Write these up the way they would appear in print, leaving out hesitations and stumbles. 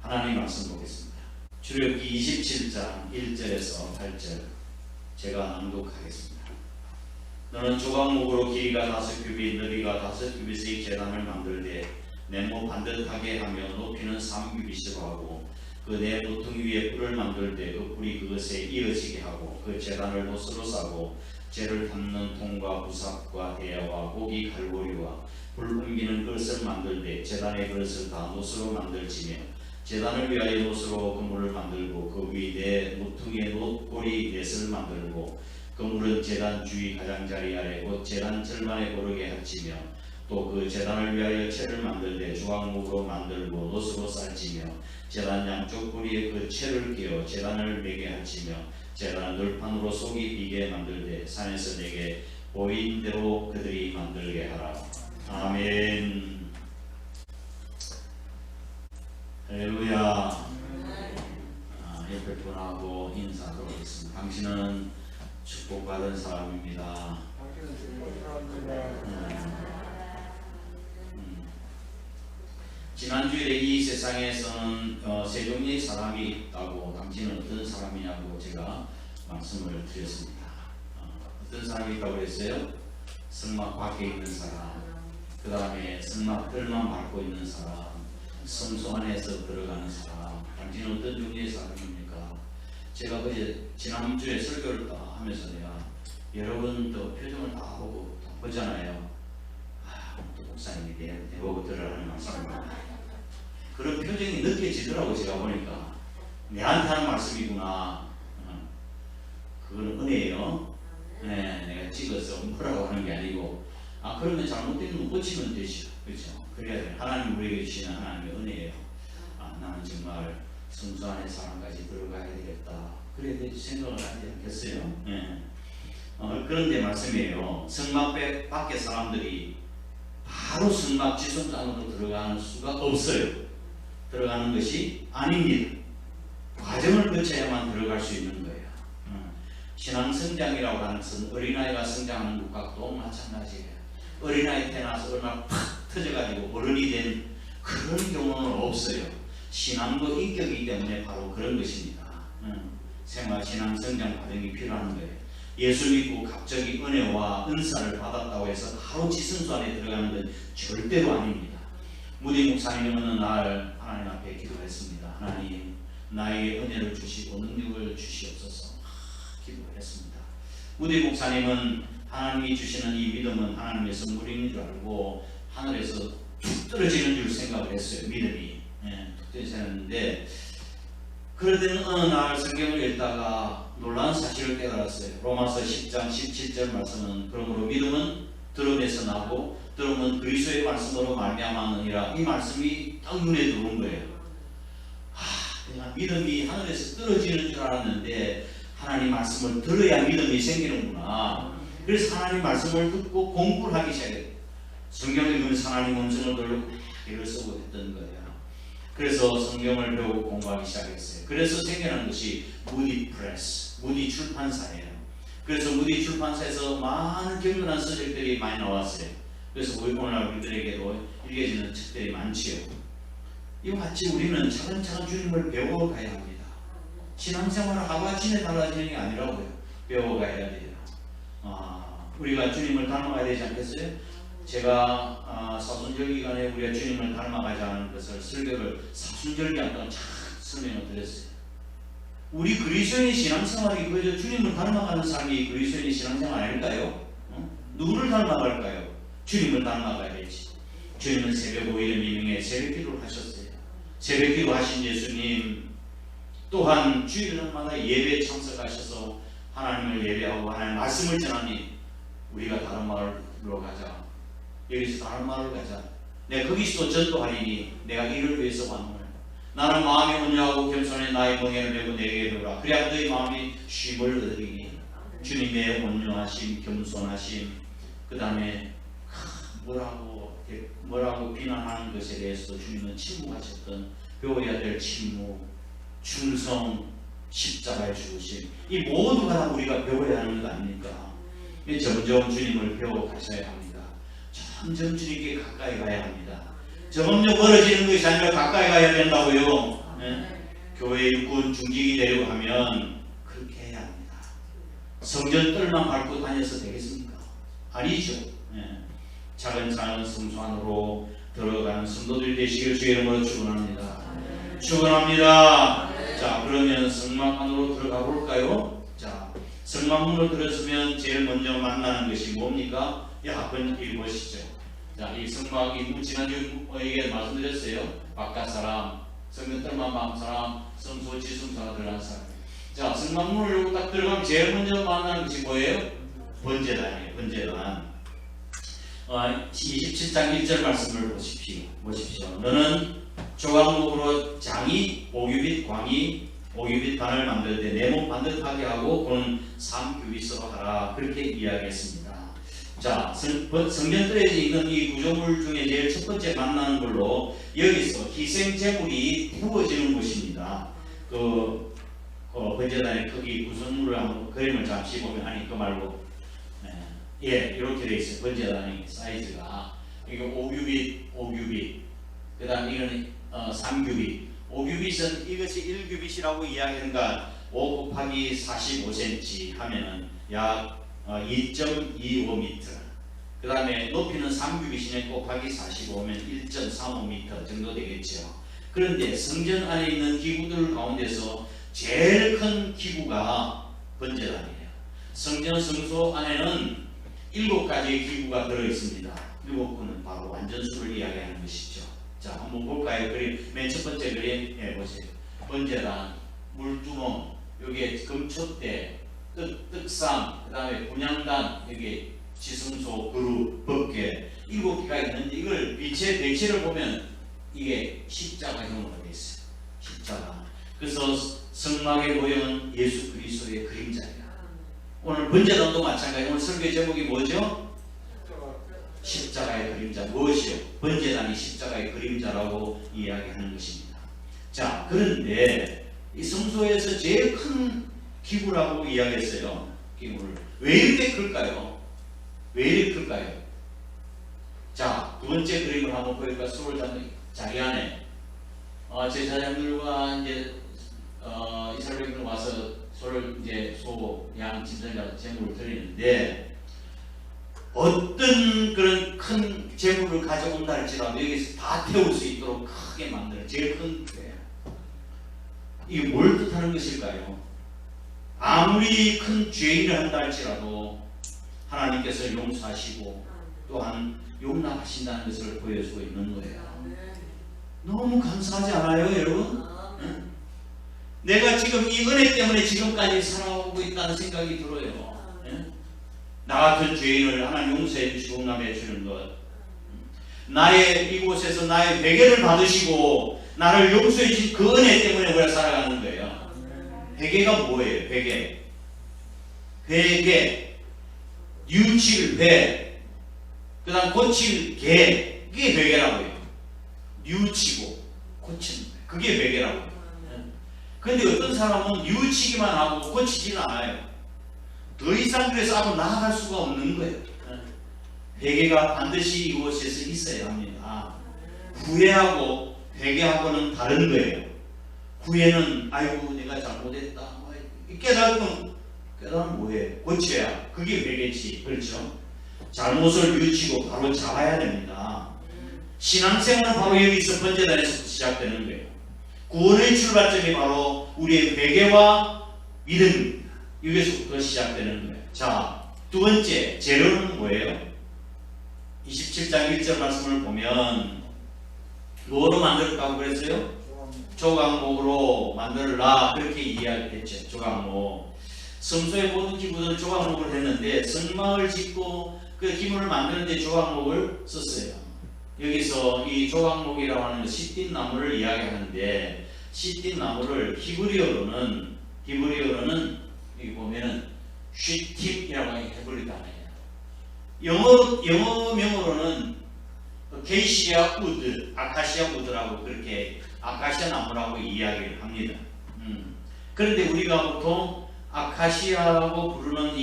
하나님 말씀 보겠습니다. 출애굽기 27장 1절에서 8절 제가 낭독하겠습니다. 너는 조각목으로 길이가 5규빗, 너비가 5규빗의 제단을 만들되 네모 반듯하게 하며 높이는 3규빗으로 하고 그 네 모퉁이 위에 뿔을 만들되 그 뿔이 그것에 이어지게 하고 그 제단을 노스로 싸고 재를 담는 통과 부삽과 대야와 고기 갈고리와 불 옮기는 그릇을 만들되 제단의 그릇을 다 노스로 만들지며 제단을 위하여 노스로 그물을 만들고 그 위 네 모퉁이의 노고리 넷을 만들고 그물은 제단 주위 가장자리 아래 곧 제단 절반에 고르게 할지며 또 그 제단을 위하여 채를 만들되 주황목으로 만들고 노스로 쌀지며 제단 양쪽 고리에 그 채를 끼워 제단을 매게 할지며 제단을 들판으로 속이 비게 만들되 산에서 내게 보인 대로 그들이 만들게 하라. 아멘. 할렐루야. 옆에 분하고 인사드리겠습니다. 당신은 축복받은 사람입니다. 지난주에 이 세상에서는 세 종류의 사람이 있다고, 당신은 어떤 사람이냐고 제가 말씀을 드렸습니다. 어떤 사람이 있다고 그랬어요? 성막 밖에 있는 사람, 그 다음에 성막 뜰만 밟고 있는 사람, 성소 안에서 들어가는 사람. 당신은 어떤 종류의 사람입니까? 제가 그제 지난주에 설교를 다 하면서 내가 여러분도 표정을 다 보고 다 보잖아요. 또 목사님이 내보고 들으라는 말씀입니다. 그런 표정이 느껴지더라고. 제가 보니까 내한테 하는 말씀이구나. 그건 은혜예요. 네, 내가 찍어서 뭐라고 하는 게 아니고, 그러면 잘못된 건 고치면 되죠. 그렇죠? 그래야 돼. 하나님 우리에게 주시는 하나님의 은혜예요. 나는 정말 성소 안에 사람까지 들어가야 되겠다. 그래야 되지 생각을 하지 않겠어요? 네. 그런데 말씀이에요. 성막 밖에 사람들이 바로 성막 지성소 안으로 들어가는 수가 없어요. 들어가는 것이 아닙니다. 과정을 거쳐야만 들어갈 수 있는 거예요. 신앙 성장이라고 하는 것은 어린아이가 성장하는 것과도 마찬가지예요. 어린아이 태어나서 얼마나 팍 터져가지고 어른이 된 그런 경우는 없어요. 신앙도 인격이기 때문에 바로 그런 것입니다. 생활 신앙 성장 과정이 필요한 거예요. 예수 믿고 갑자기 은혜와 은사를 받았다고 해서 바로 지성소 안에 들어가는 건 절대로 아닙니다. 무디 목사님은 어느 날 하나님 앞에 기도했습니다. 하나님, 나에게 은혜를 주시고 능력을 주시옵소서. 기도를 했습니다. 무디 목사님은 하나님이 주시는 이 믿음은 하나님의 선물인 줄 알고 하늘에서 툭 떨어지는 줄 생각을 했어요. 믿음이 툭 떨어지는데, 그러던 어느 날 성경을 읽다가 놀라운 사실을 깨달았어요. 로마서 10장 17절 말씀은 그러므로 믿음은 들음에서 나고 들음은 그리스도의 말씀으로 말미암았느니라. 이 말씀이 딱 눈에 들어온 거예요. 내가 믿음이 하늘에서 떨어지는 줄 알았는데 하나님 말씀을 들어야 믿음이 생기는구나. 그래서 하나님 말씀을 듣고 공부를 하기 시작했어요. 성경을 읽으면서 하나님 음성을 들고 글을 쓰고 했던 거예요. 그래서 성경을 배우고 공부하기 시작했어요. 그래서 생겨난 것이 무디 프레스, 무디 출판사예요. 그래서 무디 출판사에서 많은 경건한 서적들이 많이 나왔어요. 그래서 오늘날 우리들에게도 읽혀지는 책들이 많지요. 이와 같이 우리는 차근차근 주님을 배워가야 합니다. 신앙생활을 하루아침에 달라지는 게 아니라고요. 배워가야 돼요. 우리가 주님을 닮아가야 되지 않겠어요? 제가 사순절 기간에 우리가 주님을 닮아가자는 것을 설교를 사순절 기간 동안 잘 설명을 드렸어요. 우리 그리스도인의 신앙생활이 그저 주님을 닮아가는 삶이 그리스도인의 신앙생활 아닐까요? 누구를 닮아갈까요? 주님을 닮아가야지. 주님은 새벽 5일의 미명에 새벽 기도를 하셨어요. 새벽 기도 하신 예수님 또한 주일날마다 예배에 참석하셔서 하나님을 예배하고 하나님의 말씀을 전하니 우리가 다른 마을로 가자. 여기서 다른 마을로 가자. 내가 거기서도 전도하리니 내가 이를 위해서 왔노라. 나는 마음이 온유하고 겸손해 나의 멍에를 메고 내게 이르라. 그래야 너희 마음이 쉼을 얻으리니. 주님의 온유하심, 겸손하심, 그 다음에 뭐라고 비난하는 것에 대해서도 주님은 침묵하셨던, 배워야 될 침묵, 충성, 십자가의 죽으심, 이 모두가 다 우리가 배워야 하는 것 아닙니까? 점점 주님을 배워가셔야 합니다. 점점 주님께 가까이 가야 합니다. 점점 멀어지는 것이 아니라 가까이 가야 된다고요. 교회 일꾼 중직이 되려고 하면 그렇게 해야 합니다. 성전 뜰만 밟고 다녀서 되겠습니까? 아니죠. 차근차근 성소 안으로 들어가는 성도들이 되시길 주의 이름으로 축원합니다. 축원합니다. 자, 그러면 성막 안으로 들어가 볼까요? 자, 성막문으로 들어서면 제일 먼저 만나는 것이 뭡니까? 한번 읽어보시죠. 자, 이 성막이 지난주에 말씀드렸어요. 바깥 사람, 성전 뜰만 밟은 사람, 성소 지성소가 들어간 사람. 자, 성막문으로 딱 들어가면 제일 먼저 만나는 것이 뭐예요? 번제단이에요. 번제단. 27장 1절 말씀을 보십시오. 너는 조각목으로 장이 5규빗, 광이 5규빗 단을 만들 때 내 몸 반듯하게 하고 그는 3규빗으로 하라. 그렇게 이야기했습니다. 자, 성전뜰에 있는 이 구조물 중에 제일 첫 번째 만나는 걸로 여기서 희생 제물이 태워지는 곳입니다. 번제단의 크기 구성물을 한번 그림을 잠시 보면 아니 그거 말고 이렇게 되어 있어요. 번제단의 사이즈가 이게 5규빗 그 다음 이거는 3규빗 5규빗은 이것이 1규빗이라고 이야기하는가 5 곱하기 45cm 하면은 약 2.25m 그 다음에 높이는 3규빗이면 곱하기 45면 1.35m 정도 되겠죠. 그런데 성전 안에 있는 기구들 가운데서 제일 큰 기구가 번제단이에요. 성전 성소 안에는 7가지의 기구가 들어있습니다. 7구는 바로 완전수를 이야기하는 것이죠. 자, 한번 볼까요? 그림, 맨 첫 번째 그림 보세요. 번제단, 물두멍, 여기에 금촛대, 떡상, 그 다음에 분향단, 여기 지성소, 그룹, 법궤 7개가 있는데 이걸 빛의 대체를 보면 이게 십자가형으로 되어 있어요. 십자가. 그래서 성막의 모형은 예수 그리스도의 그림자예요. 오늘 번제단도 마찬가지예요. 오늘 설교 제목이 뭐죠? 십자가의 그림자. 무엇이요? 번제단이 십자가의 그림자라고 이야기하는 것입니다. 자, 그런데 이 성소에서 제일 큰 기구라고 이야기했어요. 기구를. 왜 이렇게 클까요? 왜 이렇게 클까요? 자, 두 번째 그림을 한번 보니까 수를 잡는 자기 안에 제사장들과 이제 이스라엘인들 와서 소를 이제 소, 양, 짐승과 제물을 드리는데 어떤 그런 큰 제물을 가져온다 할지라도 여기서 다 태울 수 있도록 크게 만드는 제일 큰 거예요. 이게 뭘 뜻하는 것일까요? 아무리 큰 죄인을 한다 할지라도 하나님께서 용서하시고 또한 용납하신다는 것을 보여주고 있는 거예요. 너무 감사하지 않아요, 여러분? 응? 내가 지금 이 은혜 때문에 지금까지 살아오고 있다는 생각이 들어요. 응? 나 같은 죄인을 하나님 용서해 주시고 용납해 주는 것, 나의 이곳에서 나의 회개를 받으시고 나를 용서해 주신 그 은혜 때문에 우리가 살아가는 거예요. 회개가 뭐예요? 회개, 유칠 회, 그 다음 고칠 개, 이게 회개라고 해요. 유치고 고치는 거예요. 그게 회개라고 해요. 그런데 어떤 사람은 유치기만 하고 고치지는 않아요. 더 이상 그래서 앞으로 나아갈 수가 없는 거예요. 회개가 반드시 이곳에서 있어야 합니다. 후회하고 회개하고는 다른 거예요. 후회는 아이고 내가 잘못했다. 깨달으면 뭐예요? 고쳐야. 그게 회개지. 그렇죠? 잘못을 유치고 바로 잡아야 됩니다. 신앙생활은 바로 여기서 번제단에서 시작되는 거예요. 구원의 출발점이 바로 우리의 회개와 믿음입니다. 여기서부터 시작되는 거예요. 자, 두 번째 재료는 뭐예요? 27장 1절 말씀을 보면 뭐로 만들었다고 그랬어요? 조각목으로 만들라 그렇게 이야기했죠. 조각목. 성소의 모든 기구들은 조각목을 했는데 성막을 짓고 그 기물을 만드는데 조각목을 썼어요. 여기서 이 조각목이라고 하는 건 시띠나무를 이야기하는데 시띠나무를 히브리어로는 여기 보면은 쉬팀이라고 해버리다 해요. 영어명으로는 게이시아 우드, 아카시아 우드라고 그렇게 아카시아 나무라고 이야기를 합니다. 그런데 우리가 보통 아카시아라고 부르는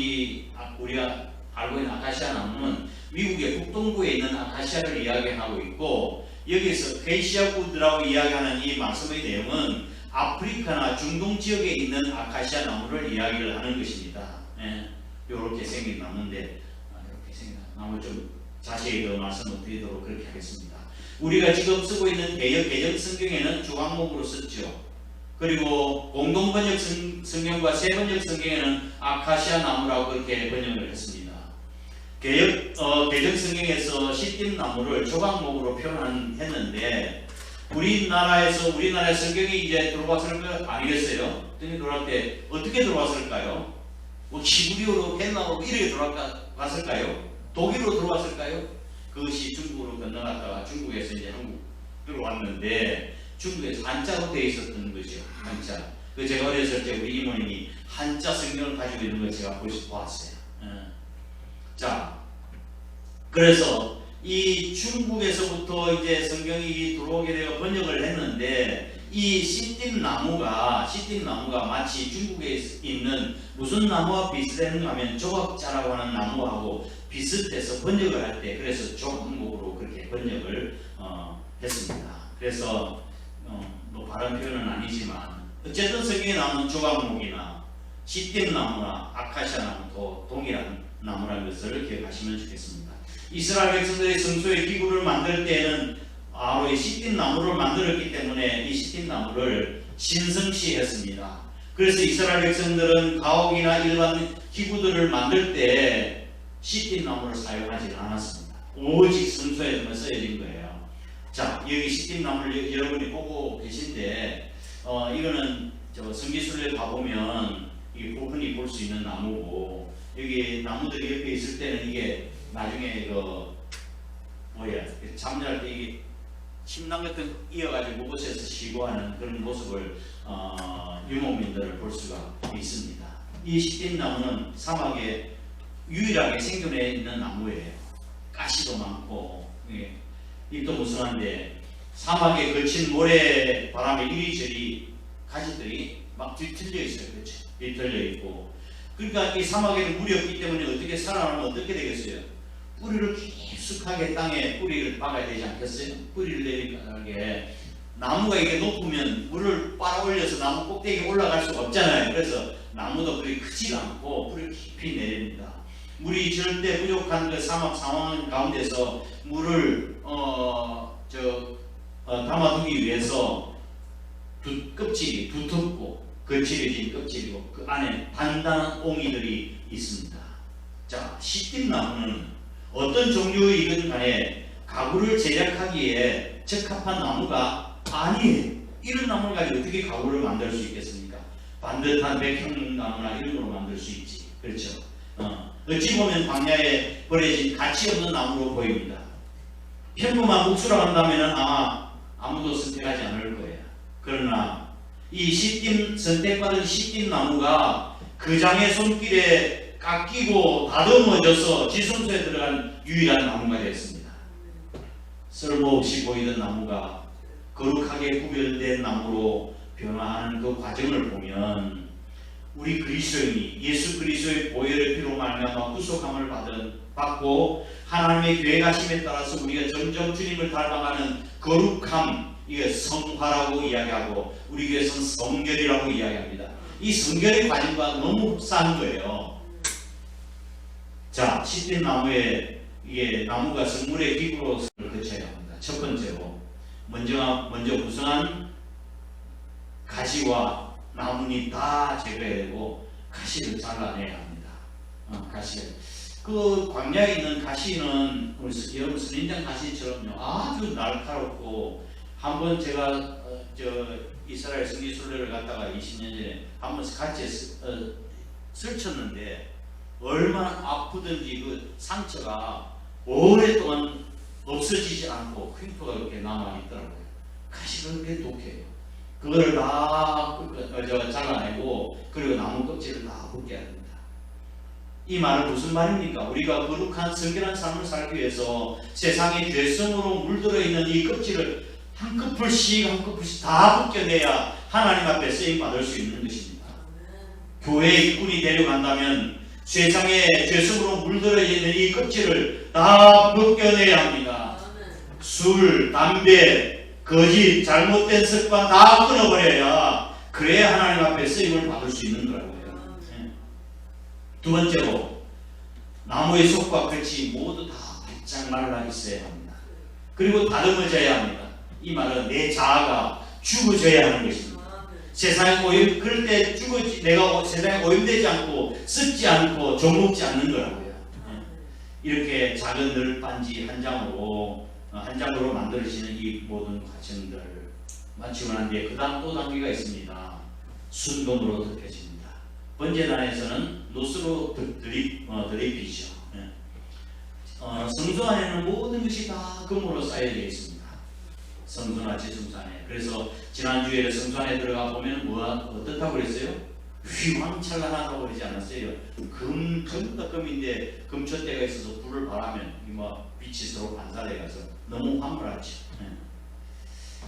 우리가 알고 있는 아카시아 나무는 미국의 북동부에 있는 아카시아를 이야기하고 있고 여기서 케이시아 우드라고 이야기하는 이 말씀의 내용은 아프리카나 중동 지역에 있는 아카시아 나무를 이야기를 하는 것입니다. 이렇게 생긴 나무인데 이렇게 생긴 나무 좀 자세히 더 말씀을 드리도록 그렇게 하겠습니다. 우리가 지금 쓰고 있는 개정 성경에는 주광목으로 썼죠. 그리고 공동번역 성경과 세번역 성경에는 아카시아 나무라고 그렇게 번역을 했습니다. 개정 성경에서 시띠 나무를 조각목으로 표현했는데 우리나라의 성경이 이제 들어왔을 거 아니겠어요? 들어올 때 어떻게 들어왔을까요? 뭐 시부리오로 펜나고 이렇게 들어왔을까요? 독일로 들어왔을까요? 그것이 중국으로 건너갔다가 중국에서 이제 한국 들어왔는데 중국에서 한자로 되어 있었던 거죠. 한자. 제가 어렸을 때 우리 이모님이 한자 성경을 가지고 있는 걸 제가 보았어요. 자, 그래서 이 중국에서부터 이제 성경이 들어오게 되어 번역을 했는데 이 시띠 나무가 마치 중국에 있는 무슨 나무와 비슷했는가 하면 조각자라고 하는 나무하고 비슷해서 번역을 할 때 그래서 조각목으로 그렇게 번역을 했습니다. 그래서 뭐 바른 표현은 아니지만 어쨌든 성경에 나오는 조각목이나 시띠 나무나 아카시아 나무도 동일한 나무라는 것을 기억하시면 좋겠습니다. 이스라엘 백성들의 성소의 기구를 만들 때에는 바로 이 시띠 나무를 만들었기 때문에 이 시띠 나무를 신성시했습니다. 그래서 이스라엘 백성들은 가옥이나 일반 기구들을 만들 때 시띠 나무를 사용하지 않았습니다. 오직 성소에만 쓰여진 거예요. 자, 여기 시띠 나무를 여러분이 보고 계신데 이거는 성기순례 가보면 이게 흔히 볼 수 있는 나무고 여기 나무들이 옆에 있을 때는 이게 나중에 잠잘 때 이게 침낭 같은 이어가지고 그곳에서 쉬고 하는 그런 모습을 유목민들을 볼 수가 있습니다. 이 시띠 나무는 사막에 유일하게 생존해 있는 나무예요. 가시도 많고 잎도 무성한데 사막에 거친 모래 바람에 이리저리 가지들이 막 뒤틀려 있어요. 그렇죠? 뒤틀려 있고. 그러니까 이 사막에는 물이 없기 때문에 어떻게 살아나면 어떻게 되겠어요? 뿌리를 깊숙하게 땅에 뿌리를 박아야 되지 않겠어요? 뿌리를 내리게 나무가 이게 높으면 물을 빨아 올려서 나무 꼭대기에 올라갈 수가 없잖아요. 그래서 나무도 그리 크지 않고 뿌리를 깊이 내립니다. 물이 절대 부족한 그 사막 상황 가운데서 물을 담아두기 위해서 껍질이 두텁고 거칠어진 껍질이고 그 안에 단단한 옹이들이 있습니다. 자, 시띠 나무는 어떤 종류이든 간에 가구를 제작하기에 적합한 나무가 아니에요. 이런 나무를 가지고 어떻게 가구를 만들 수 있겠습니까? 반듯한 백향나무나 이런 걸로 만들 수 있지. 그렇죠? 어찌 보면 광야에 버려진 가치 없는 나무로 보입니다. 평범한 목수라고 한다면 아마 아무도 선택하지 않을 거예요. 그러나 이 선택받은 시띠 나무가 그 장의 손길에 깎이고 다듬어져서 지성소에 들어간 유일한 나무가 되었습니다. 쓸모없이 보이던 나무가 거룩하게 구별된 나무로 변화하는 그 과정을 보면 우리 그리스도인이 예수 그리스도의 보혈의 피로 말미암아 구속함을 받고 하나님의 계획하심에 따라서 우리가 점점 주님을 닮아가는 거룩함, 이게 성화라고 이야기하고 우리 교회에서는 성결이라고 이야기합니다. 이 성결의 과정과 너무 흡사한 거예요. 자, 시띠 나무에 이게 나무가 성물의 기구로 거쳐야 합니다. 첫 번째로 먼저 구성한 가시와 나뭇잎 다 제거해야 되고 가시를 잘라내야 합니다. 가시. 그 광야에 있는 가시는 여러분 선인장 가시처럼요 아주 날카롭고 한번 제가 이스라엘 성지순례를 갔다가 20년 전에 한번 같이 설쳤는데 얼마나 아프든지 그 상처가 오랫동안 없어지지 않고 흉터가 이렇게 남아있더라고요. 가시가 그렇게 독해요. 그거를 다 잘라내고 그리고 나무 껍질을 다 벗겨야 됩니다. 이 말은 무슨 말입니까? 우리가 거룩한 성결한 삶을 살기 위해서 세상의 죄성으로 물들어 있는 이 껍질을 한 커플씩 다 벗겨내야 하나님 앞에 쓰임 받을 수 있는 것입니다. 교회의 일꾼이 데려간다면 세상의 죄성으로 물들어 있는 이 껍질을 다 벗겨내야 합니다. 술, 담배, 거짓, 잘못된 습관 다 끊어버려야 그래야 하나님 앞에 쓰임을 받을 수 있는 거라고요. 두 번째로 나무의 속과 끝이 모두 다 바짝 말라 있어야 합니다. 그리고 다듬어져야 합니다. 이 말은 내 자아가 죽어져야 하는 것입니다. 세상에 오염, 그럴 때 내가 세상에 오염되지 않고 썩지 않고 조먹지 않는 거라고요. 이렇게 작은 널빤지 한 장으로 만들어지는 이 모든 과정들 마치고 난 뒤에 그 다음 또 단계가 있습니다. 순금으로 덮여집니다. 번제단에서는 노스로 드립이죠. 성소 안에는 모든 것이 다 금으로 쌓여져 있습니다. 성소나 지성소 안에. 그래서 지난주에 성소 안에 들어가 보면 어떻다고 그랬어요? 휘황찬란하다고 그러지 않았어요? 전부 다 금인데 금촛대가 있어서 불을 발하면 빛이 서로 반사돼가서 너무 황홀하죠.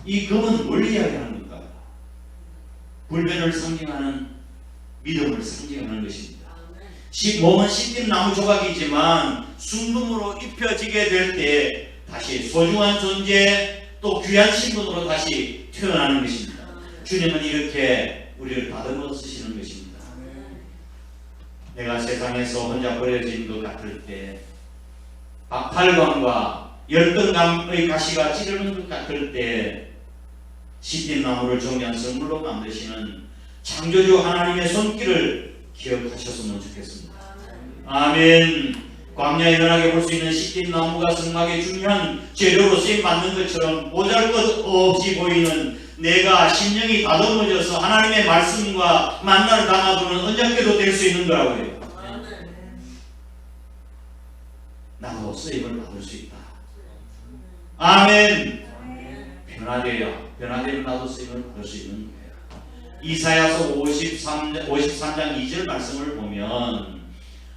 이 금은 뭘 이야기하는 걸까요? 불변을 상징하는 믿음을 상징하는 것입니다. 몸은 씻긴 나무 조각이지만 순금으로 입혀지게 될 때 다시 소중한 존재 또 귀한 신분으로 다시 태어나는 것입니다. 주님은 이렇게 우리를 다듬어 쓰시는 것입니다. 내가 세상에서 혼자 버려진 것 같을 때 박탈감과 열등감의 가시가 찌르는 것 같을 때 씻긴 나무를 종려한 선물로 만드시는 창조주 하나님의 손길을 기억하셨으면 좋겠습니다. 아멘. 광야에 흔하게 볼 수 있는 씻긴 나무가 성막의 중요한 재료로 쓰임받는 것처럼 보잘것없이 보이는 내가 심령이 다듬어져서 하나님의 말씀과 만나를 담아두는 언약궤도 될 수 있는 거라고요. 나도 쓰임을 받을 수 있다. 아멘. 변화되면 나도 쓰임을 받을 수 있는 거예요. 이사야서 53장 2절 말씀을 보면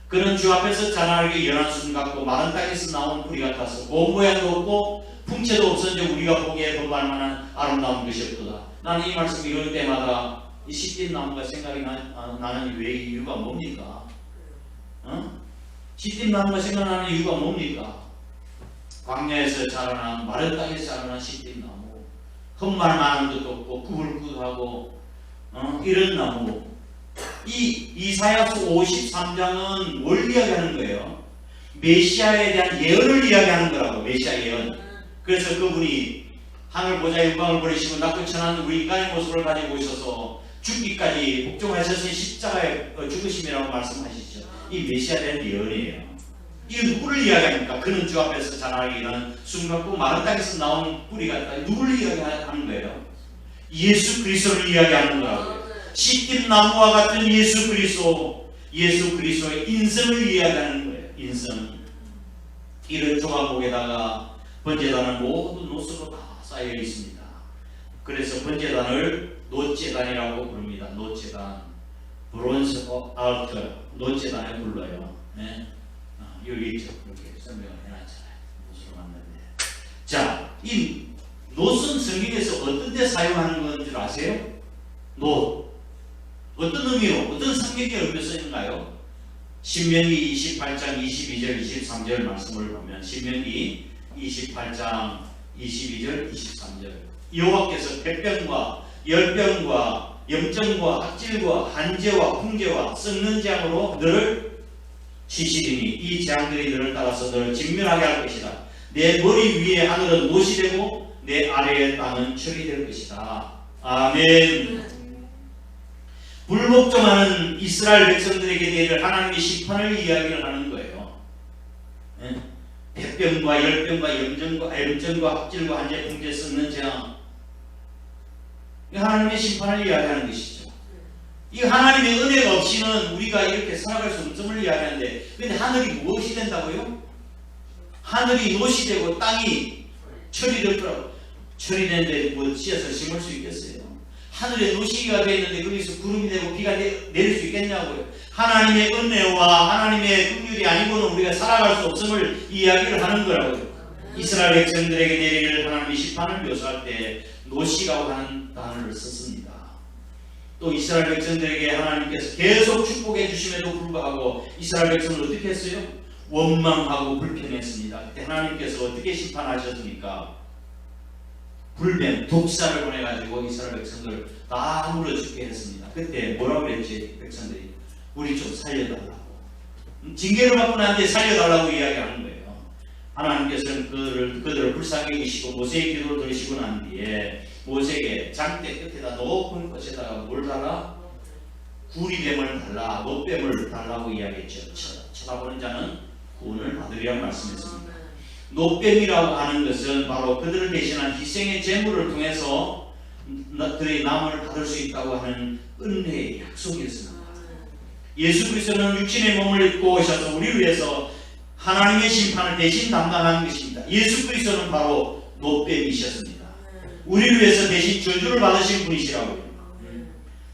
그는 주 앞에서 자라나게 연한 순 같고 마른 땅에서 나온 뿌리 같아서 고운 모양도 없고 풍채도 없었는데 우리가 보기에 범할 만한 아름다운 것이 없도다. 나는 이 말씀 읽을 때마다 이 씻긴 나무가 생각이 나는 왜 이유가 뭡니까? 씻긴 나무가 생각나는 이유가 뭡니까? 광야에서 자라난 마른 땅에서 자라난 씻긴 나무, 흠말 많은 것도 없고 구불구하고 이런 나무. 이 이사야서 53장은 뭘 이야기하는 거예요? 메시아에 대한 예언을 이야기하는 거라고. 메시아 예언. 그래서 그분이 하늘 보좌의 영광을 버리시고 낮고 천한 우리 인간의 모습을 가지고 오셔서 죽기까지 복종하셔서 십자가에 죽으심이라고 말씀하시죠. 이 메시아에 대한 예언이에요. 이게 누구를 이야기합니까? 그는 주 앞에서 자라나게 일하는 순간고 마른 땅에서 나온 뿌리 같다. 누구를 이야기하는 거예요? 예수 그리스도를 이야기하는 거라고요. 씻긴 나무와 같은 예수 그리스도의 인성을 이야기하는 거예요. 인성. 이런 조각목에다가 번제단은 모두 노스로 다 쌓여 있습니다. 그래서 번제단을 노제단이라고 부릅니다. 노제단, 브론즈 알터, 노제단에 불러요. 네? 여기 있죠. 이렇게 설명을 해놨잖아요. 노스로 만났는데. 자, 이 노스는 성경에서 어떤 데 사용하는 건 줄 아세요? 노. 어떤 의미로, 어떤 상징의 의미로 쓰이는가요? 신명기 28장 22절 23절 말씀을 보면 신명기 28장 22절 23절 여호와께서 백병과 열병과 염증과 악질과 한재와 풍재와 썩는 재앙으로 너를 치시리니 이 재앙들이 너를 따라서 너를 진멸하게 할 것이다. 내 머리 위에 하늘은 못이 되고 내 아래의 땅은 철이 될 것이다. 아멘. 불복종하는 이스라엘 백성들에게 내릴 하나님의 심판을 이야기를 하는 거예요. 백병과 열병과 염증과 학질과 한재, 풍재, 썩는 재앙. 이 하나님의 심판을 이야기하는 것이죠. 이 하나님의 은혜가 없이는 우리가 이렇게 살아갈 수 없음을 이야기하는데, 근데 하늘이 무엇이 된다고요? 하늘이 못이 되고 땅이 철이 될 거라고. 철이 되는데 뭐 씨앗을 심을 수 있겠어요? 하늘에 노시기가 되어 있는데 거기서 구름이 되고 비가 내릴 수 있겠냐고요. 하나님의 은혜와 하나님의 긍휼이 아니고는 우리가 살아갈 수 없음을 이야기를 하는 거라고요. 이스라엘 백성들에게 내릴 하나님의 심판을 묘사할 때 노시라고 하는 단어를 썼습니다. 또 이스라엘 백성들에게 하나님께서 계속 축복해 주심에도 불구하고 이스라엘 백성을 어떻게 했어요? 원망하고 불평했습니다. 그때 하나님께서 어떻게 심판하셨습니까? 불뱀, 독사를 보내가지고 이스라엘 백성들 다 물어 죽게 했습니다. 그때 뭐라고 그랬지? 백성들이 우리 좀 살려달라고, 징계를 받고 난 뒤에 살려달라고 이야기하는 거예요. 하나님께서는 그들을 불쌍히 여기시고 모세의 기도를 들으시고 난 뒤에 모세에게 장대 끝에다 높은 곳에다가 뭘 달라? 구리뱀을 달라, 노뱀을 달라고 이야기했죠. 쳐다보는 자는 구원을 받으리라고 말씀했습니다. 노뱀이라고 하는 것은 바로 그들을 대신한 희생의 제물을 통해서 그들의 남을 받을 수 있다고 하는 은혜의 약속이었습니다. 예수 그리스도는 육신의 몸을 입고 오셔서 우리를 위해서 하나님의 심판을 대신 담당한 것입니다. 예수 그리스도는 바로 노뱀이셨습니다. 우리를 위해서 대신 저주를 받으신 분이시라고요.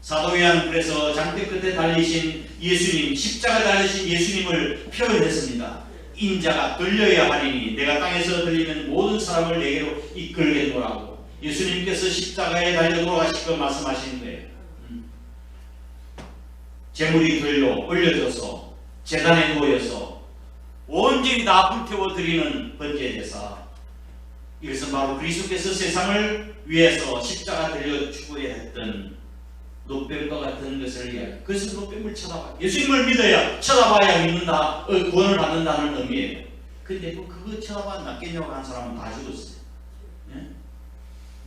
사도 요한은 그래서 장대 끝에 달리신 예수님, 십자가 달리신 예수님을 표현했습니다. 인자가 들려야 하리니 내가 땅에서 들리는 모든 사람을 내게로 이끌겠노라고. 예수님께서 십자가에 달려 돌아가실 거 말씀하시는 거예요. 제물이 들려 올려져서 제단에 놓여서 온전히 다 불태워 드리는 번제제사, 이것은 바로 그리스도께서 세상을 위해서 십자가 들려 죽어야 했던 노뱀과 같은 것을 이야기. 그래서 노뱀을 쳐다봐. 예수님을 믿어야 쳐다봐야 믿는다, 구원을 받는다는 의미예요. 근데 그거 쳐다봐 낫겠냐고 한 사람은 다 죽었어요. 예?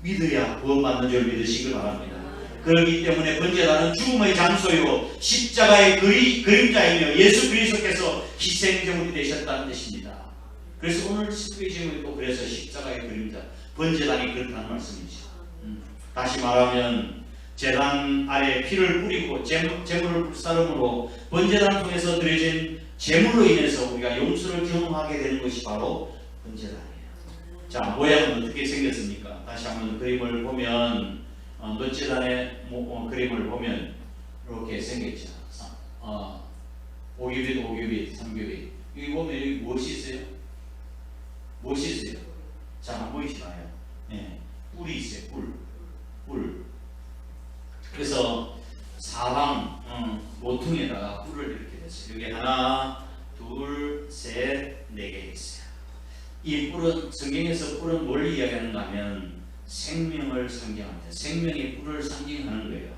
믿어야 구원받는 줄 믿으시길 바랍니다. 그렇기 때문에 번제단은 죽음의 장소요 십자가의 그림자이며 예수 그리스도께서 희생제물이 되셨다는 뜻입니다. 그래서 오늘 십자가의 제물이 또 그래서 십자가의 그림자, 번제단이 그렇다는 말씀이죠. 다시 말하면 제단 아래 피를 뿌리고 제물을 불사름으로 번제단을 통해서 드려진 제물로 인해서 우리가 용서를 경험하게 되는 것이 바로 번제단이에요. 자, 모양은 어떻게 생겼습니까? 다시 한번 그림을 보면 놋제단의 그림을 보면 이렇게 생겼죠. 5규빗, 5규빗, 3규빗. 여기 보면 여기 무엇이 있어요? 무엇이 있어요? 잘 안 보이시나요? 네. 뿔이 있어요. 뿔. 그래서 사방 모퉁이에다가 뿔을 이렇게 됐어요. 여기 하나, 둘, 셋, 네 개 있어요. 이 뿔은, 성경에서 뿔은 뭘 이야기하는가 하면 생명을 상징합니다. 생명의 뿔을 상징하는 거예요.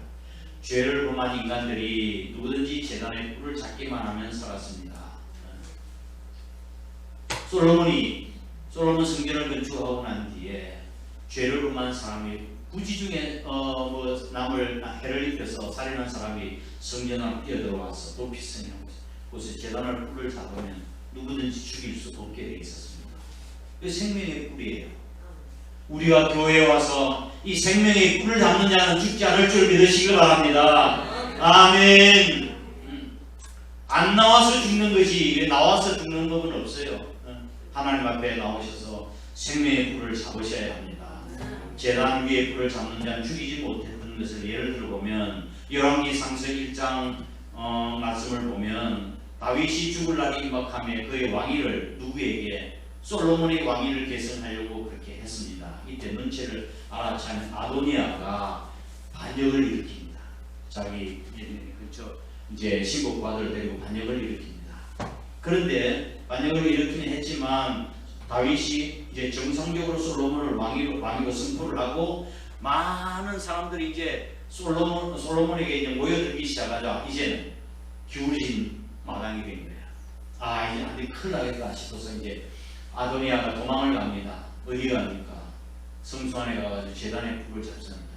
죄를 범한 인간들이 누구든지 제단의 뿔을 잡기만 하면 살았습니다. 솔로몬 성전을 건축하고 난 뒤에 죄를 범한 사람이 부지 중에 남을 해를 입혀서 살인한 사람이 성전 안으로 뛰어들어와서 도피성이라는 곳에 제단을 뿔을 잡으면 누구든지 죽일 수 없게 되어 있었습니다. 그 생명의 뿔이에요. 우리가 교회에 와서 이 생명의 뿔을 잡는 자는 죽지 않을 줄 믿으시기 바랍니다. 아멘. 안 나와서 죽는 것이, 나와서 죽는 법은 없어요. 하나님 앞에 나오셔서 생명의 뿔을 잡으셔야 합니다. 제단 위에 뿔을 잡는 자는 죽이지 못했던 것을 예를 들어보면 열왕기 상서 1장 말씀을 보면 다윗이 죽을 날이 임박하며 그의 왕위를 누구에게? 솔로몬의 왕위를 계승하려고 그렇게 했습니다. 이때 문체를 알아채 하는 아도니아가 반역을 일으킵니다. 자기 이제 신복부 아들을 데리고 반역을 일으킵니다. 그런데 반역을 일으키긴 했지만 다윗이 이제 정상적으로 솔로몬을 왕위로 선포를 하고 많은 사람들이 이제 솔로몬에게 이제 모여들기 시작하자 이제는 기울어진 마당이 된 거예요. 이제 안돼 큰일 나겠다 싶어서 이제 아도니아가 도망을 갑니다. 어디 갑니까? 성수 안에 가가지고 제단의 뿔을 잡습니다.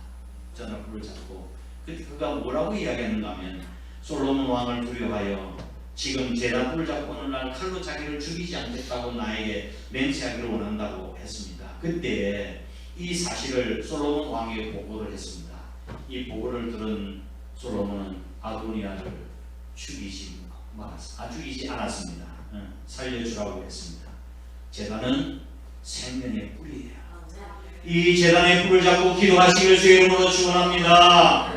제단의 뿔을 잡고 그때 그가 뭐라고 이야기했는가 하면 솔로몬 왕을 두려워하여 지금 제단 뿔을 잡고 오는 날 칼로 자기를 죽이지 않겠다고 나에게 맹세하기를 원한다고 했습니다. 그때 이 사실을 솔로몬 왕에게 보고를 했습니다. 이 보고를 들은 솔로몬은 아도니아를 죽이지 않았습니다. 살려주라고 했습니다. 제단은 생명의 뿔이에요. 이 제단의 뿔을 잡고 기도하시길 주의 이름으로 축원합니다.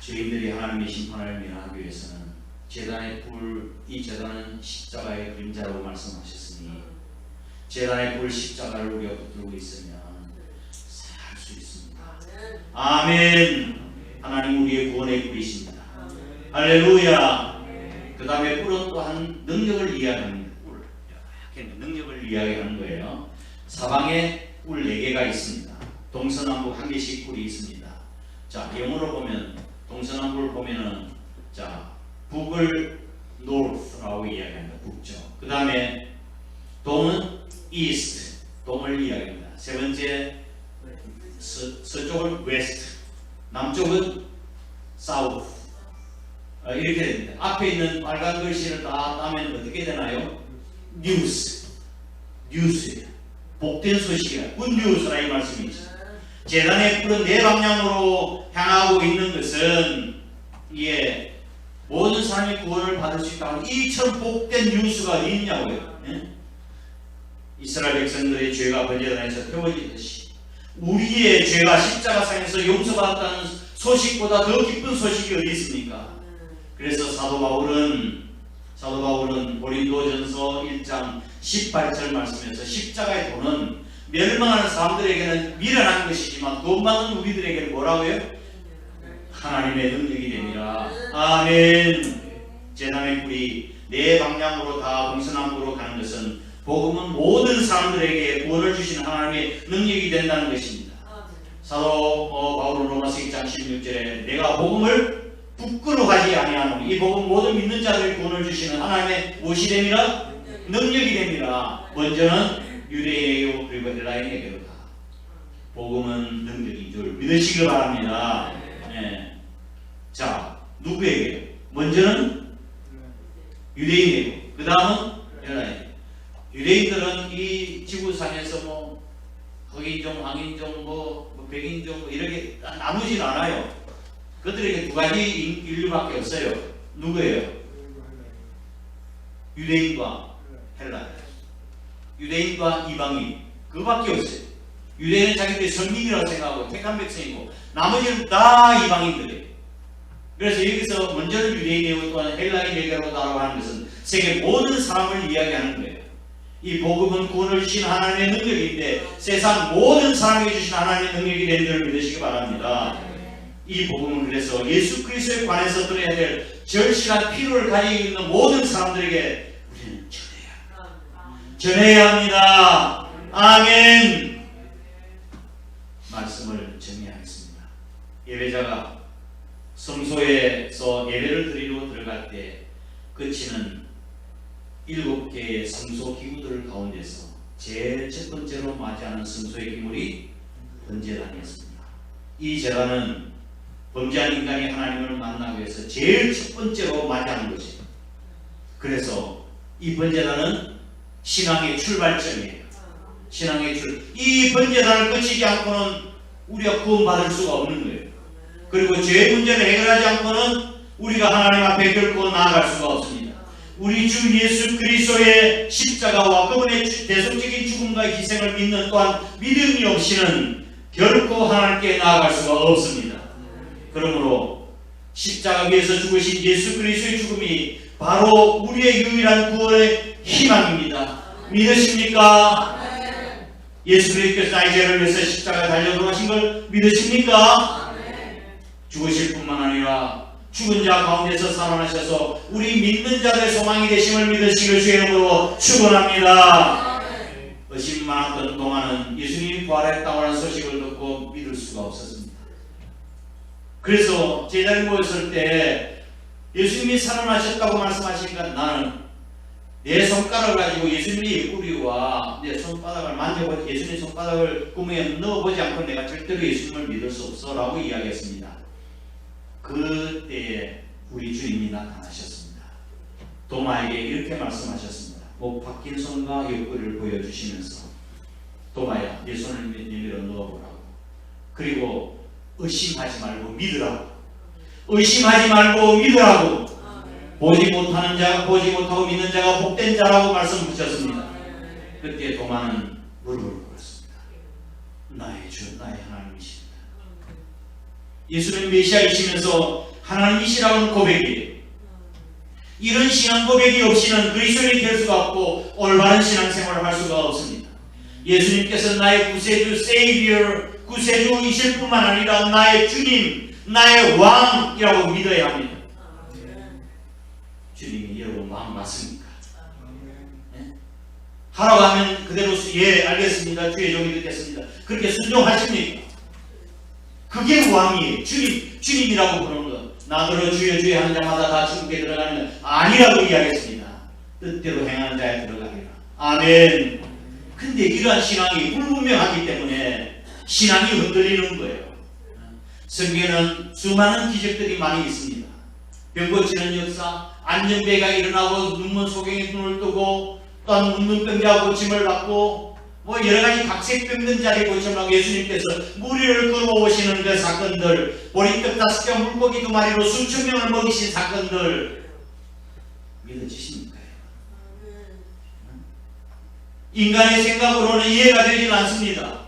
죄인들이 하나님의 심판을 면하기 위해서는 제단의 뿔, 이 제단은 십자가의 그림자라고 말씀하셨으니 제단의 뿔 십자가를 우리가 붙들고 있으면 살 수 있습니다. 아멘. 하나님 우리의 구원의 뿔이십니다. 할렐루야. 그 다음에 뿔은 또한 능력을 이야기합니다. 능력을 이야기하는 거예요. 사방에 뿔 4개가 있습니다. 동서남북 1개씩 뿔이 있습니다. 자, 영어로 보면 동서남북을 보면은 자, 북을 north라고 이야기합니다. 북쪽. 그 다음에 동은 east, 동을 이야기합니다. 세 번째 서쪽은 west, 남쪽은 south. 이렇게 됩니다. 앞에 있는 빨간 글씨를 다 따면 어떻게 되나요? 뉴스, 뉴스예요. 복된 소식이야. 굿뉴스라 이 말씀이죠. 재단의 뿔은 4방향으로 향하고 있는 것은 이게 모든 사람이 구원을 받을 수 있다는 이처럼 복된 뉴스가 어디 있냐고요. 예? 이스라엘 백성들의 죄가 번제단에서 태워지듯이 우리의 죄가 십자가상에서 용서받았다는 소식보다 더 기쁜 소식이 어디 있습니까? 그래서 사도 바울은 고린도전서 1장 18절 말씀에서 십자가의 도는 멸망하는 사람들에게는 미련한 것이지만 구원받는 우리들에게는 뭐라고요? 하나님의 능력이 됩니다. 아멘. 제단의 뿔이 4방향으로 다 동서남북으로 가는 것은 복음은 모든 사람들에게 구원을 주시는 하나님의 능력이 된다는 것입니다. 사도 바울은 로마서 2장 16절에 내가 복음을 부끄러워하지 아니하노니 이 복음 모든 믿는 자들이 구원을 주시는 하나님의 무엇이 됩니다? 능력이 됩니다. 먼저는 유대인에게요 그리고 헬라인에게로 다 복음은 능력인 줄 믿으시길 바랍니다. 네. 자, 누구에게? 먼저는 유대인에게, 그 다음은 헬라인. 유대인들은 이 지구상에서 뭐 흑인종, 황인종, 뭐 백인종 이렇게 나누진 않아요. 그들에게 2가지 인류밖에 없어요. 누구예요? 유대인과 헬라인. 유대인과 이방인. 그거밖에 없어요. 유대인은 자기들이 선민이라고 생각하고 택한 백성이고 나머지는 다 이방인들이에요. 그래서 여기서 먼저는 유대인이고 또한 헬라인에게로 따라가는 것은 세계 모든 사람을 이야기하는 거예요. 이 복음은 구원을 주신 하나님의 능력인데 세상 모든 사람에게 주신 하나님의 능력이 된 줄 믿으시기 바랍니다. 이 복음은 그래서 예수 그리스도에 관해서 들어야 될 절실한 필요를 가지고 있는 모든 사람들에게 우리는 전해야 합니다. 아멘. 말씀을 정리하겠습니다. 예배자가 성소에서 예배를 드리러 들어갈 때 그치는 7개의 성소 기구들 가운데서 제일 첫 번째로 맞이하는 성소의 기물이 번제단이었습니다. 이 제단은 범죄한 인간이 하나님을 만나기 위해서 제일 첫 번째로 맞이하는 것이에요. 그래서 이 번제단은 신앙의 출발점이에요. 신앙의 이 번제단을 거치지 않고는 우리가 구원받을 수가 없는 거예요. 그리고 죄 문제를 해결하지 않고는 우리가 하나님 앞에 결코 나아갈 수가 없습니다. 우리 주 예수 그리스도의 십자가와 그분의 대속적인 죽음과 희생을 믿는 또한 믿음이 없이는 결코 하나님께 나아갈 수가 없습니다. 그러므로 십자가 위에서 죽으신 예수 그리스도의 죽음이 바로 우리의 유일한 구원의 희망입니다. 믿으십니까? 예수 그리스도께서 나의 죄를 위해서 십자가에 달려 돌아가신 걸 믿으십니까? 죽으실 뿐만 아니라 죽은 자 가운데서 살아나셔서 우리 믿는 자들의 소망이 되심을 믿으시길 주의 이름으로 축원합니다. 의심 많았던 동안은 예수님이 부활했다고 하는 소식을 듣고 믿을 수가 없었습니다. 그래서 제자리 모였을 때 예수님이 살아나셨다고 말씀하시니까 나는 내 손가락을 가지고 예수님의 옆구리와 내 손바닥을 만져보지 예수님의 손바닥을 구멍에 넣어보지 않고 내가 절대로 예수님을 믿을 수 없어 라고 이야기했습니다. 그때에 우리 주님이 나타나셨습니다. 도마에게 이렇게 말씀하셨습니다. 못 박힌 손과 옆구리를 보여주시면서 도마야 네 손을 내밀어 넣어보라고. 그리고 의심하지 말고 믿으라고. 의심하지 말고 믿으라고. 보지 못하는 자, 보지 못하고 믿는 자가 복된 자라고 말씀 붙였습니다. 그때 도마는 무릎을 꿇었습니다. 나의 주, 나의 하나님이십니다. 예수는 메시아이시면서 하나님이시라는 고백이에요. 이런 신앙 고백이 없이는 그리스도인이 될 수가 없고 올바른 신앙생활을 할 수가 없습니다. 예수님께서 나의 구세주, 세이비어, 구세주이실 뿐만 아니라 나의 주님, 나의 왕이라고 믿어야 합니다. 왕 맞습니까? 네? 하라고 하면 그대로 예 알겠습니다. 주의 종이 듣겠습니다. 그렇게 순종하십니까? 그게 왕이에요. 주님이라고 부르는 것. 나더러 주여 주여 하는 자마다 다 천국에 들어가는 것 아니라고 이야기했습니다. 뜻대로 행하는 자에 들어가리라. 아멘. 근데 이러한 신앙이 불분명하기 때문에 신앙이 흔들리는 거예요. 성경에는 수많은 기적들이 많이 있습니다. 병 고치는 역사, 안전배가 일어나고 눈먼 소경이 눈을 뜨고 또한 문둥병자가 고침을 받고 여러가지 각색병든 자리 고침하고 예수님께서 무리를 끌어오시는 그 사건들, 보리떡 5개 물고기 2마리로 수천 명을 먹이신 사건들 믿어지십니까? 인간의 생각으로는 이해가 되질 않습니다.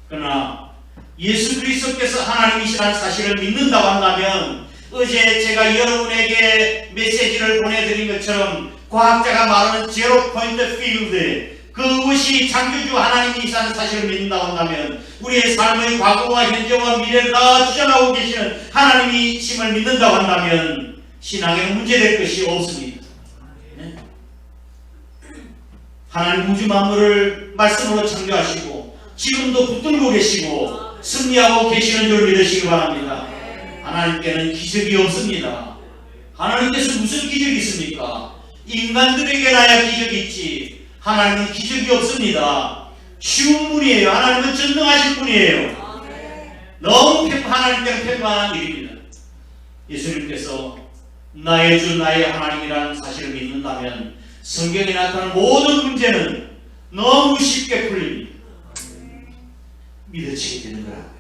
그러나 예수 그리스도께서 하나님이시라는 사실을 믿는다고 한다면 어제 제가 여러분에게 메시지를 보내드린 것처럼 과학자가 말하는 제로 포인트 필드, 그것이 창조주 하나님이시라는 사실을 믿는다고 한다면 우리의 삶의 과거와 현재와 미래를 다 주장하고 계시는 하나님이심을 믿는다고 한다면 신앙에 문제될 것이 없습니다. 네? 하나님 우주 만물을 말씀으로 창조하시고 지금도 붙들고 계시고 승리하고 계시는 줄 믿으시기 바랍니다. 하나님께는 기적이 없습니다. 하나님께서 무슨 기적이 있습니까? 인간들에게나야 기적이 있지 하나님은 기적이 없습니다. 쉬운 분이에요. 하나님은 전능하신 분이에요. 너무 하나님께는 평범한 일입니다. 예수님께서 나의 주 나의 하나님이라는 사실을 믿는다면 성경에 나타난 모든 문제는 너무 쉽게 풀립니다. 믿어지게 되는 거라고요.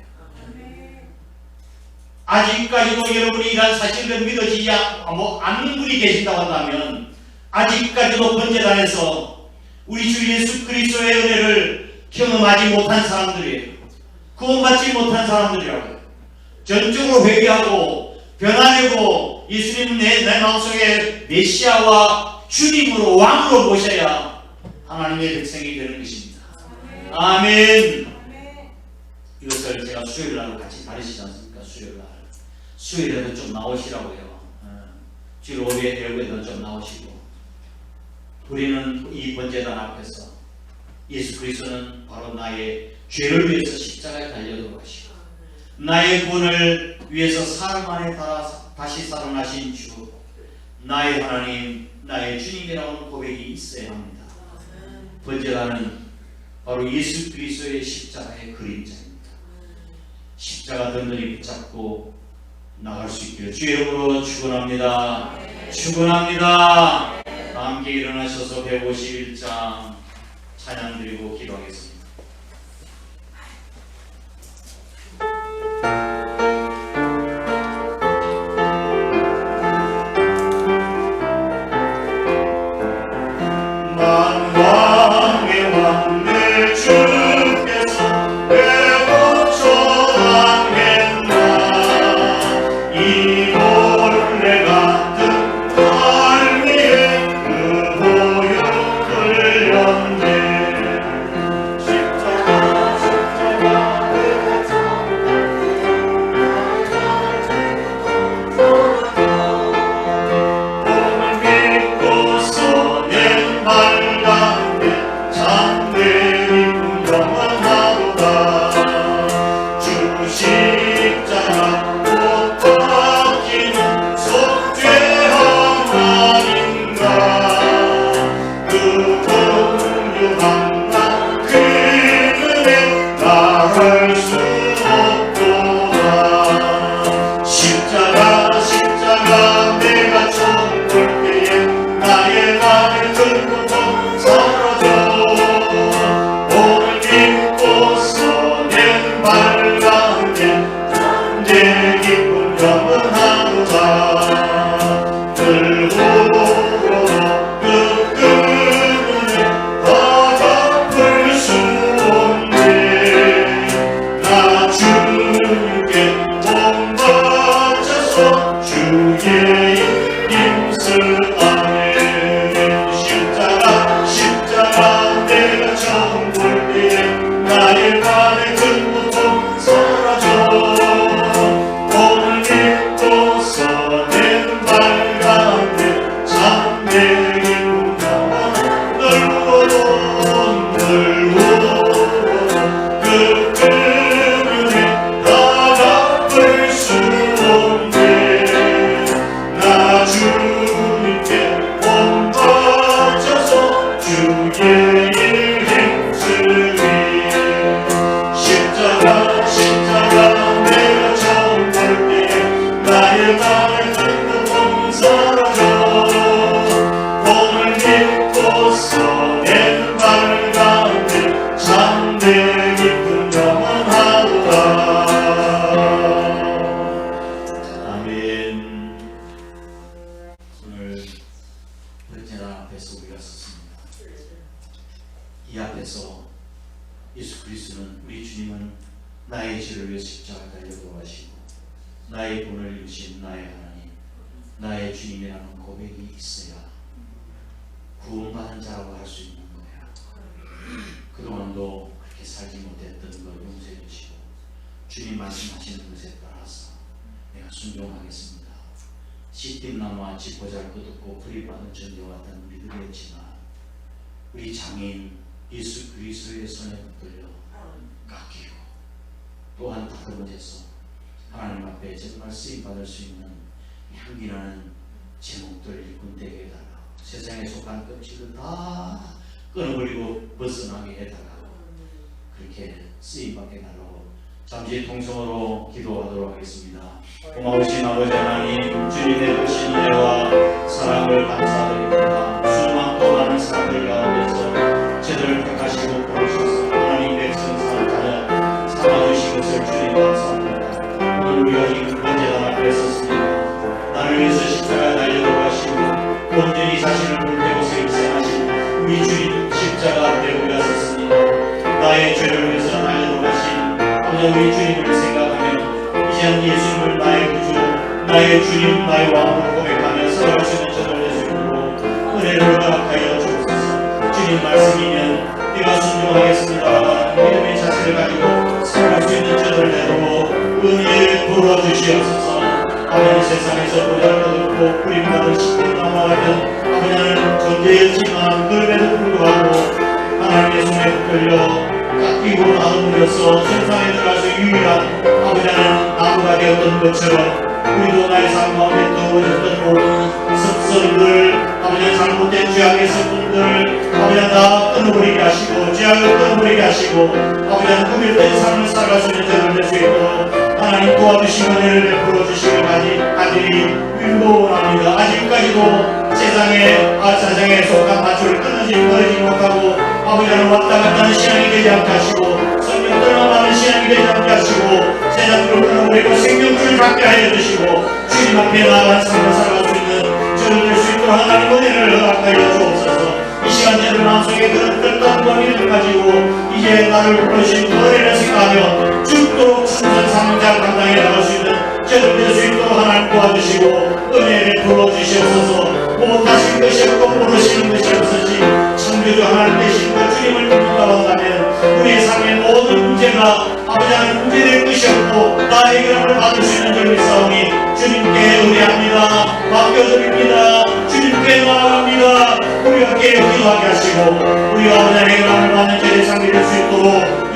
아직까지도 여러분이 이러한 사실을 믿어지지 않는 분이 계신다고 한다면 아직까지도 번제단에서 우리 주 예수 그리스도의 은혜를 경험하지 못한 사람들이에요. 구원받지 못한 사람들이라고요. 전적으로 회개하고 변화되고 예수님은 내 마음속에 메시아와 주님으로 왕으로 모셔야 하나님의 백성이 되는 것입니다. 아멘. 이것을 제가 수요일날 같이 다루시지 않습니까? 수요일에도 좀 나오시라고요. 주일 오후에도 좀 나오시고 우리는 이 번제단 앞에서 예수 그리스도는 바로 나의 죄를 위해서 십자가에 달려 들어가시고 나의 구원을 위해서 사흘 만에 다시 살아나신 주, 나의 하나님, 나의 주님이라는 고백이 있어야 합니다. 번제단은 바로 예수 그리스도의 십자가의 그림자입니다. 십자가 든든히 붙잡고 나갈 수 있기를 주의 이름으로 축원합니다. 축원합니다. 함께 일어나셔서 151장 찬양 드리고 기도하겠습니다. 만왕의 왕 내 주께서 내 거처당했나 이 벌레 같은 달 위에 그 보혈을 연대 십자가 오늘 믿고서 낸 발가운데 잠들이고 영원하도다 주 십자가 못 박히는 속죄함 아닌가 그 공유한 나그 은혜 나갈 수 없도다 십자가 내가 처음 볼 때에 나의 안에 든 고통 사라져 오늘 믿고서 낸 발가운데 언제 기쁨 영원하도다 들고로 그 은혜 다 갚을 수 없네 나 주님께 몸 바쳐서 주의 힘쓸 안에 십자가 내가 처음 볼 때에 나의 안에 큰 고통 사라져 오늘 믿고서 낸 발가운데 참 예수 그리스도는 우리 주님은 나의 죄를 위해 십자가에 달려 돌아가시고 나의 본을 이루신 나의 하나님, 나의 주님이라는 고백이 있어야 구원받은 자라고 할 수 있는 거야. 그동안도 그렇게 살지 못했던 걸 용서해 주시고 주님 말씀하시는 것에 따라서 내가 순종하겠습니다. 씨띠나무와 보잘것없고 불의받은 전쟁과 같은 우리들이었지만 우리 장애인 예수 그리스도의 손에 붙들려 깎이고 또한 다른 곳에서 하나님 앞에 정말 쓰임받을 수 있는 향기나는 제목들 일꾼되게 해달라고, 세상에 속한 껍질을 다 끊어버리고 벗어나게 해달라고, 그렇게 쓰임받게 해달라고 잠시 통성으로 기도하도록 하겠습니다. 고마우신 아버지 하나님, 주님의 크신 은혜와 사랑을 감사드립니다. 수많고 많은 사람들 가운데서 저들을 택하시고 부르셔서 하나님 백성 삼아주신 것을 주님 감사합니다. 오늘 우리가 지금 번제단 앞에 섰습니다. 나를 위해서 십자가에 달려 돌아가시고 온전히 자신을 불태워서 일생하신 우리 주님 십자가 앞에 우리가 섰습니다. 나의 죄를 위해서 달려 돌아가신 아버지 우리 주님을 생각하며 이제는 예수님을 나의 구주, 나의 주님, 나의 왕으로 고백하며 살아갈 수 있는 저를 낼 수 있도록 은혜를 허락하여 주옵소서. 주님 말씀이면 내가 순종하겠습니다. 믿음의 자세를 가지고 살아갈 수 있는 저를 내도록 은혜를 부어주시옵소서. 아버지 세상에서 보잘것없고 뿌림받은 십분나무와 같은 아버지는 존재였지만 그럼에도 불구하고 하나님의 손에 붙들려 깎이고 나누면서 세상에 들어가서 유일한 아버지는 나무가 되었던 것처럼 우리도 나의 삶 가운데 떠오르셨던 모든 습성들, 아버지의 잘못된 죄악의 습성들 아버지는 다 끊어버리게 하시고 죄악을 끊어버리게 하시고 아버지는 구별된 삶을 살아갈 수 있는 자를 낼 수 있도록 하나님 도와주신 은혜를 베풀어 주시길 아들이 윈도원합니다. 아직까지도 세상의 사장에 속한 밧줄을 끊어지 못하고 아버지는 왔다 갔다 하는 신앙이 되지 않게 하시고 성령 떠나가는 신앙이 되지 않게 하시고 세상으로 끊어버리고 생명줄을 갖게 하여 주시고 주님 앞에 나아간 삶을 살아갈 수 있는 저를 낼 수 있도록 하나님 은혜를 허락하여 주옵소서. 이 시간 저들 마음속에 그런 뜻한 권위를 가지고 이제 나를 부르신 그 은혜를 생각하며 죽도록 충성 사명자를 감당해 나갈 수 있는 저를 낼 수 있도록 하나님 도와주시고 은혜를 불러주시옵소서. 못하신 것이 없고 모르시는 것이 없으시 창조주 하나님 되신 그 주님을 믿는다고 우리의 삶의 모든 문제가 아버지 하나님 문제될 것이 없고 나 해결함을 받을 수 있는 줄 믿사오니 주님께 의뢰합니다. 맡겨드립니다. 주님께 나아갑니다. 우리가 기도하게 하시고 우리가 아버지 해결함을 받는 죄를 상기될 수 있도록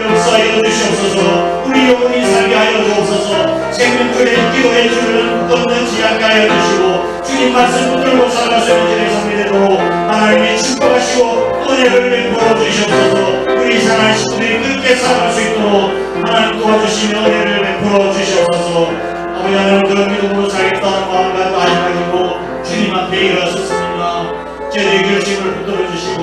역사하여 주시옵소서. 우리 영혼이 살게 하여 주옵소서. 생명줄에 기도해 주는 끊는지 않게 하여 주시고 주님 말씀 붙들고 살아갈 수 있는 죄를 상기되도록 하나님이 축복하시고 은혜를 베풀어 주시옵소서. 우리 사랑하는 식구들이 그렇게 살아갈 수 있도록 하나님 도와주시며 은혜를 베풀어 주시옵소서. 아버지 하나님 그런 믿음으로 살겠다는 마음을 가지고 주님 앞에 일어섰습니다. 저희의 결심을 붙들어 주시고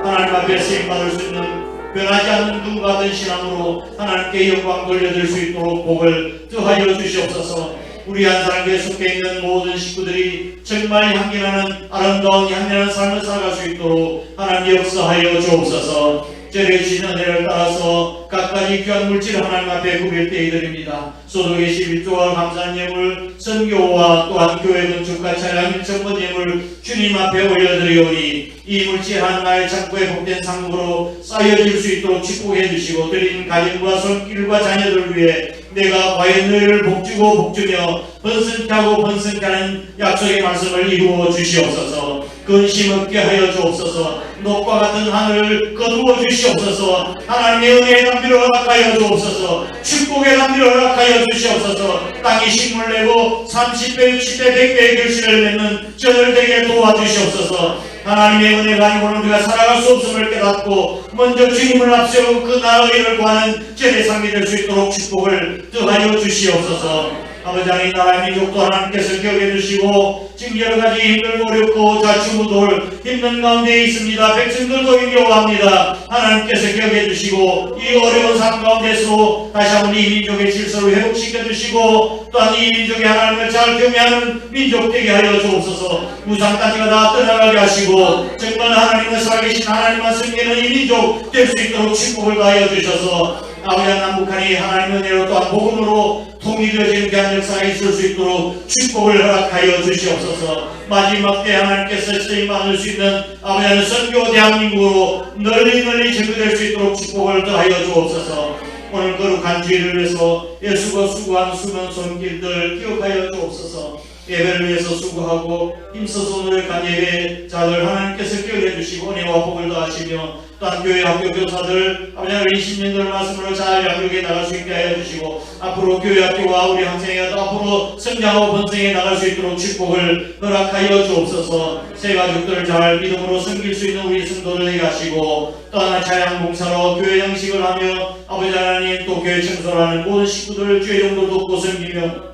하나님 앞에 쓰임받을 수 있는 변하지 않는 눈 같은 신앙으로 하나님께 영광 돌려드릴 수 있도록 복을 더하여 주시옵소서. 우리 한 사람께 속해 있는 모든 식구들이 정말 향기나는 아름다운 향기나는 삶을 살아갈 수 있도록 하나님 역사하여 주옵소서. 저를 주신 은혜를 따라서 각가지 귀한 물질 하나님 앞에 구별되어 드립니다. 소득의 11조와 감사한 예물, 선교와 또한 교회 건축과 찬양 일천번 예물 주님 앞에 올려드리오니 이 물질 하나의 창고에 복된 상급으로 쌓여질 수 있도록 축복해 주시고 드린 가정과 손길과 자녀들 위해 내가 과연 너희를 복주고 복주며 번성케 하고 번성케 하는 약속의 말씀을 이루어 주시옵소서. 근심 없게 하여 주옵소서. 녹과 같은 하늘을 거두어 주시옵소서. 하나님의 은혜의 담비를 허락하여 주옵소서. 축복의 담비를 허락하여 주시옵소서. 땅이 식물 내고 30배, 60배, 100배의 결실을 맺는 저들 되게 도와주시옵소서. 하나님의 은혜가 아니고는 우리가 살아갈 수 없음을 깨닫고 먼저 주님을 앞세우고 그 나라의 일을 구하는 저의 삶이 될 수 있도록 축복을 더하여 주시옵소서. 아버지 하나님 나라의 민족도 하나님께서 기억해 주시고 지금 여러 가지 힘들고 어렵고 좌충우돌 힘든 가운데 있습니다. 백성들도 힘겨워합니다. 하나님께서 기억해 주시고 이 어려운 삶 가운데서 다시 한번 이 민족의 질서를 회복시켜 주시고 또한 이 민족이 하나님을 잘 경외하는 민족 되게 하여 주옵소서. 무상까지가 다 떠나가게 하시고 정말 하나님을 살아계신 하나님만 섬기는 이 민족 될 수 있도록 축복을 다하여 주셔서 아버지 남북한이 하나님의 은혜로 또한 복음으로 통일되어지는 귀한 역사가 있을 수 있도록 축복을 허락하여 주시옵소서. 마지막 때 하나님께서 쓰임받을 수 있는 아버지 하나님 선교 대한민국으로 널리 전개될 수 있도록 축복을 더하여 주옵소서. 오늘 거룩한 주일을 위해서 예수가 수고한 수면 손길들 기억하여 주옵소서. 예배를 위해서 수고하고 힘써서 노력한 예배자들 하나님께서 기억해 주시고 은혜와 복을 더하시며 또한 교회 학교 교사들 아버지 하나님 20년들 말씀으로 잘 양육해 나갈 수 있게 하여 주시고 앞으로 교회 학교와 우리 학생회가 또 앞으로 성장하고 번성해 나갈 수 있도록 축복을 허락하여 주옵소서. 새 가족들을 잘 믿음으로 섬길 수 있는 우리 성도들 되게 하시고 또 하나 자양봉사로 교회 양식을 하며 아버지 하나님 또 교회 청소를 하는 모든 식구들을 주의 종도 돕고 섬기며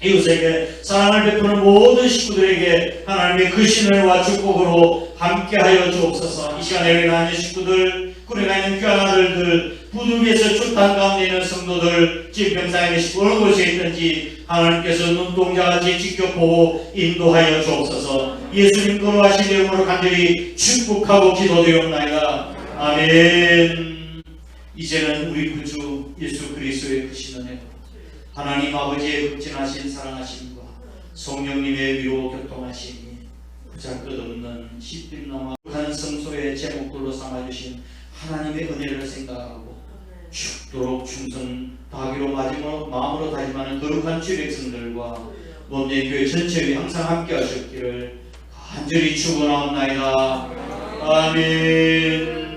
이웃에게 사랑을 베푸는 모든 식구들에게 하나님의 그 신을와 축복으로 함께하여 주옵소서. 이 시간에 우리나라의 식구들, 구례가 있는 귀한 아들들, 부두에서 출탄 가운데 있는 성도들, 질병상에 계시고 어느 곳에 있든지 하나님께서 눈동자같이 지켜보고 인도하여 주옵소서. 예수님 거룩하신 이름으로 간절히 축복하고 기도드리옵나이다. 아멘. 이제는 우리 구주 예수 그리스도의 크신 은혜로 하나님 아버지의 극진하신 사랑하심과 성령님의 위로 교통하심이 보잘것없는 시들나무한 성소의 제목들로 삼아주신 하나님의 은혜를 생각하고 죽도록 충성 다하기로 마음으로 다짐하는 거룩한 주의 백성들과 몸의 교회 전체에 항상 함께 하셨기를 간절히 축원하옵나이다. 아멘.